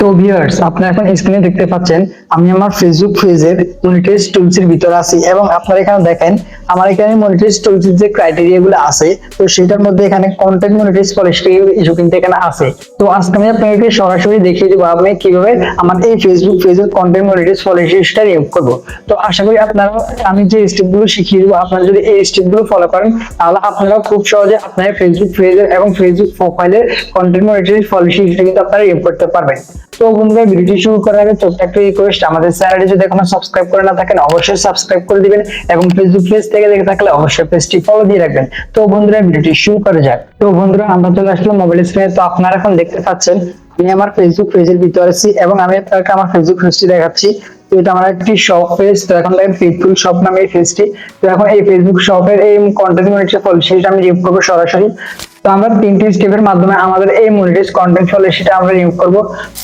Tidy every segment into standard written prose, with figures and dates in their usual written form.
তো ভিউয়ার্স, আপনারা এখন স্ক্রিনে দেখতে পাচ্ছেন আমি আমার ফেসবুক পেজের মনিটাইজ টুলস এর ভিতরে আছি এবং আপনারা এখানে দেখেন আমার এখানে মনিটাইজ টুলস এর যে ক্রাইটেরিয়া গুলো আছে তো সেটার মধ্যে এখানে কন্টেন্ট মনিটাইজ পলিসি ইস্যু কিন্তু এখানে আছে। তো আজকে আমি আপনাদেরকে সরাসরি দেখিয়ে দেব আমি কিভাবে আমার এই ফেসবুক পেজের কন্টেন্ট মনিটাইজ পলিসিটা রিমুভ করব। তো আশা করি আপনারা আমি যে স্টেপগুলো শিখিয়ে দেব আপনারা যদি এই স্টেপগুলো ফলো করেন তাহলে আপনারা খুব সহজে আপনার ফেসবুক পেজের এবং ফেসবুক প্রোফাইলের কন্টেন্ট মনিটাইজ পলিসিটা কিন্তু আপনারা রিমুভ করতে পারবেন। তো বন্ধুরা, ভিডিওটি শুরু করার আগে ছোট্ট একটা রিকোয়েস্ট, আমাদের চ্যানেলটি যদি এখনো সাবস্ক্রাইব করে না থাকেন অবশ্যই সাবস্ক্রাইব করে দিবেন এবং ফেসবুক পেজ থেকে দেখে থাকলে অবশ্যই পেজটি ফলো দিয়ে রাখবেন। তো বন্ধুরা, ভিডিওটি শুরু করা যাক। তো বন্ধুরা, আমরা চলে আসলাম মোবাইল স্ক্রিনে। তো আপনারা এখন দেখতে পাচ্ছেন আমি আমার ফেসবুক পেজের ভিতরে আছি এবং আমি আপনাকে আমার ফেসবুক পেজটি দেখাচ্ছি। তো এটা আমার একটি শপ পেজ। তো এখন দেখেন ফেসবুক শপ নামে এই পেজটি। তো এখন এই ফেসবুক শপের এই কন্টেন্ট মনিটাইজ পলিসিটা আমি রিমুভ করব সরাসরি। তো আমরা তিনটি স্টেপের মাধ্যমে আমাদের এই মনিটাইজ কন্টেন্ট পলিসিটা আমরা রিমুভ করব।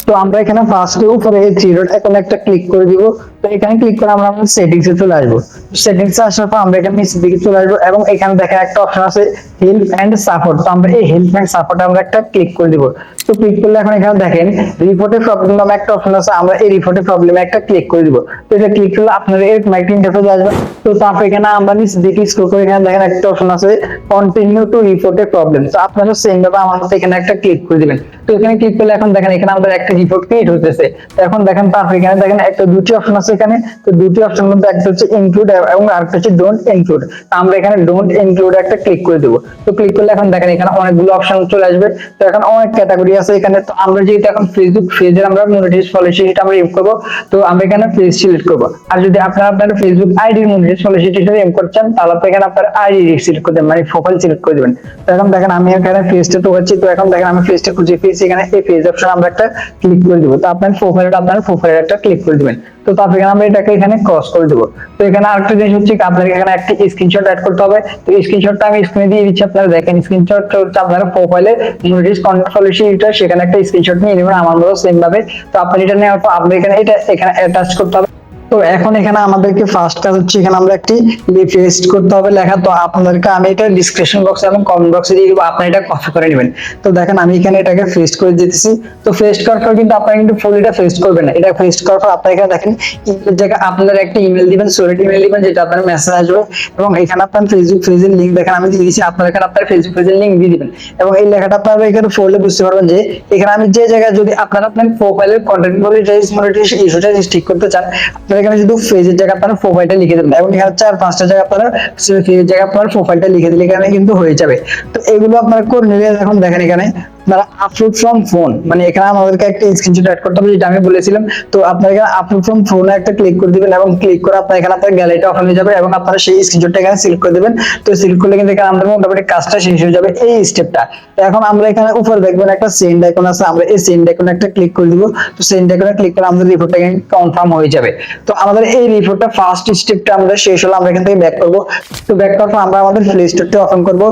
তো আমরা এখানে ফার্স্টে উপরে এই থ্রি ডট আইকনে একটা ক্লিক করে দিব। তো এখানে ক্লিক করে আমরা আমাদের সেটিংস এ চলে আসবো। সেটিংস এ আসার পর আমরা এখানে নিচের দিকে চলে আসবো এবং এখানে দেখেন একটা অপশন আছে হেল্প এন্ড সাপোর্ট। তো আমরা এই হেল্প এন্ড সাপোর্টে আমরা একটা ক্লিক করে দিব। তো ক্লিক করলে এখন এখানে দেখেন রিপোর্টের প্রবলেম নামে একটা অপশন আছে, আমরা এই রিপোর্টের প্রবলেমে একটা ক্লিক করে দিব। তো এটা ক্লিক করলে আপনাদের এরকম একটা ইন্টারফেস আসবে। তো তারপর এখানে আমরা নিচের দিকে স্ক্রল করে এখানে দেখেন একটা অপশন আছে কন্টিনিউ টু রিপোর্টের প্রবলেম। তো আপনারা সেম ভাবে আমাদের এখানে একটা ক্লিক করে দিবেন। তো এখানে ক্লিক করলে এখন দেখেন এখানে আমাদের একটা রিপোর্ট ক্রিয়েট হতেছে। তো এখন দেখেন তারপর এখানে দেখেন একটা দুটি অপশন আছে এখানে। তো দুটি অপশন মধ্যে একটা হচ্ছে ইনক্লুড এবং আরেকটা হচ্ছে ডোন্ট ইনক্লুড। তো আমরা এখানে ডোন্ট ইনক্লুড একটা ক্লিক করে দেব। তো ক্লিক করলে এখন দেখেন এখানে অনেকগুলো অপশন চলে আসবে। তো এখন অনেক ক্যাটাগরি আছে এখানে। তো আমরা যেহেতু এখন ফেসবুক পেজের আমরা মনিটাইজ পলিসি এটা আমরা রিমুভ করব, তো আমরা এখানে পেজ সিলেক্ট করব। আর যদি আপনারা আপনার ফেসবুক আইডির মনিটাইজ পলিসিটা রিমুভ করছেন তাহলে আপনি এখানে আপনার আইডি সিলেক্ট করে দেবেন, মানে প্রোফাইল সিলেক্ট করে দিবেন। তো এখন দেখেন আমি এখানে পেজটা ঢোকাচ্ছি। তো এখন দেখেন আমি পেজটা খুঁজে পেয়েছি, এখানে এই পেজ অপশন আমরা একটা ক্লিক করে দিব। তো আপনার প্রোফাইলে একটা ক্লিক করে দিবেন। তো তারপর এখানে আমরা এটাকে এখানে ক্রস করে দেব। তো এখানে আরেকটা জিনিস হচ্ছে আপনাদের এখানে একটা স্ক্রিনশট অ্যাড করতে হবে। তো স্ক্রিনশটটা আমি স্ক্রিনে দিয়ে দিচ্ছি, আপনারা দেখেন। স্ক্রিনশটটা হচ্ছে আপনারা প্রোফাইলে মনিটাইজ কন্টেন্ট পলিসি এটা সেখানে একটা স্ক্রিনশট নিয়ে নেবেন আমার মতো সেম ভাবে। তো আপনি এটা নেওয়ার পর আপনি এখানে এখানে অ্যাটাচ করতে হবে। তো এখন এখানে আমাদেরকে ফার্স্ট কাজ হচ্ছে এখানে আমরা একটি পেস্ট করতে হবে লেখা। তো আপনাদেরকে আমি এটা ডেসক্রিপশন বক্সে এবং কমেন্ট বক্সে দিয়ে দিব, আপনারা এটা কপি করে নেবেন। তো দেখেন আমি এখানে এটাকে পেস্ট করে দিতেছি। তো পেস্ট করার পর কিন্তু আপনারা কিন্তু ফুল এটা পেস্ট করবেন না। এটা পেস্ট করার পর আপনারা এখানে দেখেন ইমেল জায়গায় আপনারা একটা ইমেল দিবেন, সলিড ইমেল দিবেন যেটা আপনার মেসেজ আসবে এবং এখানে আপনার ফেসবুক পেজের লিংক দেখেন আমি দিয়ে দিয়েছি। আপনারা এখানে আপনার ফেসবুক পেজের লিংক দিয়ে দিবেন এবং এই লেখাটা আপনারা এখানে পড়লে বুঝতে পারবেন যে এখানে আমি যে জায়গায় যদি আপনারা আপনার প্রোফাইলের কন্টেন্ট মনিটাইজেশন ইস্যুটা ঠিক করতে চান আপনারা এখানে শুধু পেজের জায়গায় আপনারা প্রোফাইলটা লিখে দেবেন এবং এখানে 4-5টা জায়গা আপনারা পেজের জায়গায় আপনারা প্রোফাইলটা লিখে দিলে এখানে কিন্তু হয়ে যাবে। তো এগুলো আপনারা করে নিলে এখন দেখেন এখানে আপনারা আপলোড ফ্রম ফোন, মানে এখানে আমাদেরকে একটা স্ক্রিনশট অ্যাড করতে হবে যেটা আমি বলেছিলাম। তো আপনারা এখানে আপলোড ফ্রম ফোনে একটা ক্লিক করে দিবেন এবং ক্লিক করে আপনারা এখানে আপনার গ্যালারিটা ওপেন হয়ে যাবে এবং আপনারা সেই স্ক্রিনশটটা এখানে সিলেক্ট করে দিবেন। তো সিলেক্ট করলে কিন্তু এখানে আমাদের মোটামুটি কাজটা শেষ হয়ে যাবে এই স্টেপটা। তো এখন আমরা এখানে উপরে দেখবেন একটা সেন্ড আইকন আছে, আমরা এই সেন্ড আইকনে একটা ক্লিক করে দিব। তো সেন্ড আইকনে ক্লিক করে আমাদের রিপোর্টটা কনফার্ম হয়ে যাবে। তো আমাদের এই রিপোর্টটা ফার্স্ট স্টেপটা আমরা শেষ হলো, আমরা এখান থেকে ব্যাক করব। তো ব্যাক করার পর আমরা আমাদের প্লে স্টোরটা ওপেন করব।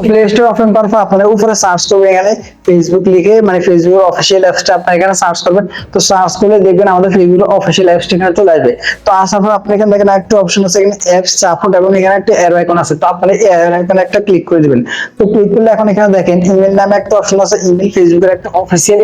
প্লে স্টোর ওপেন করার পর আপনারা উপরে সার্চ করবেন এখানে ফেসবুক লিখে, মানে ফেসবুক অফিসিয়াল অ্যাপসটা আপনারা এখানে সার্চ করবেন। তো সার্চ করলে দেখবেন আমাদের ফেসবুক অফিসিয়াল অ্যাপসটা এখানে চলে আসবে। তো আসার পর আপনি এখানে দেখেন একটা অপশন আছে এখানে অ্যাপস সাপোর্ট এবং এখানে একটা অ্যারো আইকন আছে। তো আপনারা এই অ্যারো আইকনে একটা ক্লিক করে দিবেন। তো ক্লিক করলে এখন এখানে দেখেন ইমেল নামে একটা অপশন আছে, ইমেল ফেসবুকের একটা অফিসিয়াল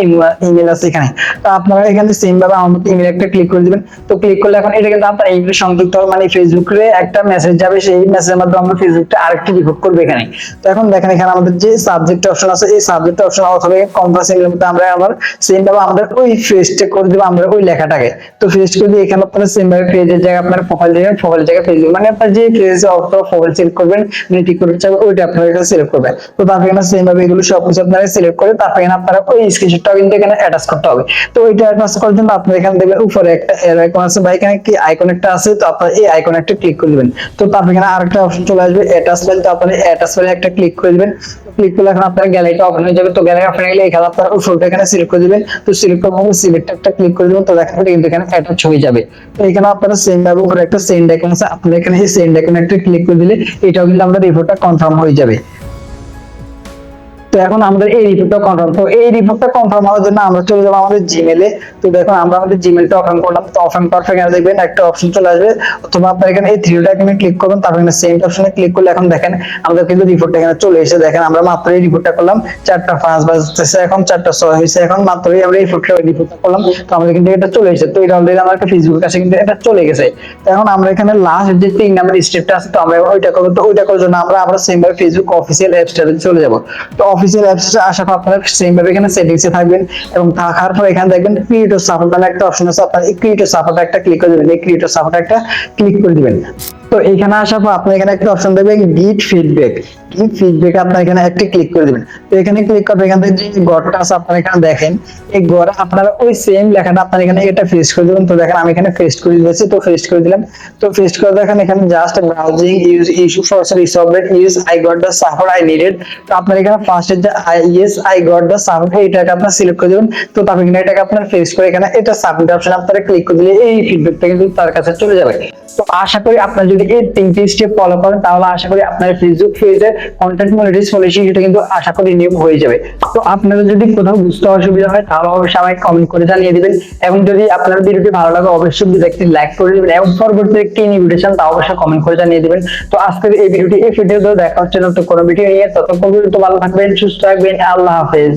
ইমেল আছে এখানে। তো আপনারা এখানে সেম ভাবে আমাদের ইমেল একটা ক্লিক করে দিবেন। তো ক্লিক করলে এখন এটা কিন্তু আপনার ইমেল সংযুক্ত হবে, মানে ফেসবুকে একটা মেসেজ যাবে, সেই মেসেজের মাধ্যমে আমরা ফেসবুকটা আরেকটা রিপোর্ট করব এখানে। তো এখন দেখেন এখানে আমাদের যে সাবজেক্ট অপশন আছে এই সাবজেক্ট অপশন অথবা কম্পাস এর মধ্যে আমরা আবার সেম ভাবে আমরা ওই পেজটা করে দেব, আমরা ওই লেখাটাকে তো পেস্ট করে দিয়ে এখানে আপনারা সেম ভাবে পেজের জায়গায় আপনারা প্রোফাইল দিবেন, প্রোফাইল জায়গায় ফেসবুক, মানে আপনারা যে পেজ অথবা প্রোফাইল সিলেক্ট করবেন মানে ঠিক করতে চাইবেন ওইটা আপনারা এখানে সিলেক্ট করবেন। তো তারপর এখানে সেম ভাবে এগুলো সব কিছু আপনারা সিলেক্ট করে তারপর এখানে আপনারা ওই স্ক্রিনশটটাও কিন্তু এখানে অ্যাটাচ করতে হবে। তো ওইটা অ্যাটাচ করার জন্য আপনারা এখানে দেখবেন উপরে একটা অ্যারো আইকন আছে বা এখানে কি আইকন একটা আছে। তো আপনারা এই আইকনে একটা ক্লিক করে দিবেন। তো তারপর এখানে আরেকটা অপশন চলে আসবে অ্যাটাচমেন্ট। তো আপনারা অ্যাটাচমেন্টে একটা ক্লিক করে দিবেন। ক্লিক করলে এখন আপনার গ্যালারিটা ওপেন হয়ে যাবে। তো গ্যালারি ওপেন হয়ে গেলে এখানে আপনারা ওই ফটোটা এখানে সিলেক্ট করে দিবেন। তো সিলেক্ট করার পর সিলেক্ট একটা ক্লিক করে দিবেন। তো দেখেন এটা কিন্তু এখানে অ্যাটাচ হয়ে যাবে। তো এখানে আপনারা সেন্ড ভাবে উপরে একটা সেন্ড আইকন আছে, আপনারা এখানে এই সেন্ড আইকনে একটা ক্লিক করে দিলে এটাও কিন্তু আমাদের রিপোর্টটা কনফার্ম হয়ে যাবে। তো এখন আমাদের এই রিপোর্টটা কনফার্ম, তো এই রিপোর্টটা কনফার্ম হওয়ার জন্য আমরা চলে যাবো আমাদের জিমেলে। তো দেখুন আমরা আমাদের জিমেলটা ওপেন করলাম, তো ওপেন করার পর এখানে দেখবেন একটা অপশন চলে আসবে, অথবা আপনার এখানে এই থ্রি ডট আইকনে ক্লিক করবেন, তারপর এখানে সেন্ড অপশনে ক্লিক করলে এখন দেখেন আমাদের কিন্তু রিপোর্টটা এখানে চলে এসেছে। দেখেন আমরা মাত্র এই রিপোর্টটা করলাম 4টা 5 বাজতেছে, এখন 4টা 6 হয়েছে, এখন মাত্রই আমরা এই রিপোর্টটা করলাম, তো আমাদের কিন্তু এটা চলে এসেছে। তো এটা অলরেডি আমার একটা ফেসবুকের কাছে কিন্তু এটা চলে গেছে। তো এখন আমরা এখানে লাস্ট যে 3 নাম্বার স্টেপটা আছে, তো আমরা ওইটা করব। তো ওইটা করার জন্য আমরা সেম ভাবে ফেসবুক অফিসিয়াল অ্যাপসটাতে চলে যাব। তো অফিসিয়াল অ্যাপসে আসার পর আপনারা সেম ভাবে এখানে সেটিংসে থাকবেন, এবং থাকার পর এখানে দেখবেন ক্রিয়েটর সাপোর্ট নামে একটা অপশন আছে, আপনারা এই ক্রিয়েটর সাপোর্ট একটা ক্লিক করে দিবেন, এই ক্রিয়েটর সাপোর্ট একটা ক্লিক করে দিবেন। তো এখানে আসার পর আপনি এখানে একটা অপশন দেখবেন গিভ ফিডব্যাক, গিভ ফিডব্যাক আপনারা এখানে একটা ক্লিক করে দিবেন। তো এখানে ক্লিক করবে, এখান থেকে যে গড়টা আছে আপনারা এখানে দেখেন, এই গড় আপনারা ওই সেম লেখাটা আপনারা এখানে এটা পেস্ট করে দিবেন। তো দেখেন আমি এখানে পেস্ট করে দিয়েছি, তো পেস্ট করে দিলাম। তো পেস্ট করে দেখেন এখানে just browsing use issue for resolved use I got the support I needed. তো আপনারা এখানে ফার্স্ট যে আই গট দ্য সাপোর্ট এইটাকে আপনারা সিলেক্ট করে দিবেন। তো তারপর এখানে এটাকে আপনারা পেস্ট করে এখানে এটা সাবমিট অপশন আপনারা ক্লিক করে দিলে এই ফিডব্যাকটা কিন্তু তার কাছে চলে যাবে। তো আশা করি আপনারা যদি এই 3টি স্টেপ ফলো করেন, তাহলে আশা করি আপনার ফেসবুক পেজের কন্টেন্ট মনিটাইজ পলিসি সেটা কিন্তু আশা করি নিয়ম হয়ে যাবে। তো আপনাদের যদি কোথাও বুঝতে অসুবিধা হয় তাহলে অবশ্যই আমাকে কমেন্ট করে জানিয়ে দিবেন, এবং যদি আপনার ভিডিওটি ভালো লাগে অবশ্যই একটি লাইক করে দিবেন, এবং পরবর্তীতে একটি ইনভিটেশন তা অবশ্যই কমেন্ট করে জানিয়ে দিবেন। তো আজকের এই ভিডিওটি এই ভিডিওতে দেখা হচ্ছে নতুন কোনো ভিডিও নিয়ে, ততক্ষণ পর্যন্ত ভালো থাকবেন, সুস্থ থাকবেন, আল্লাহ হাফেজ।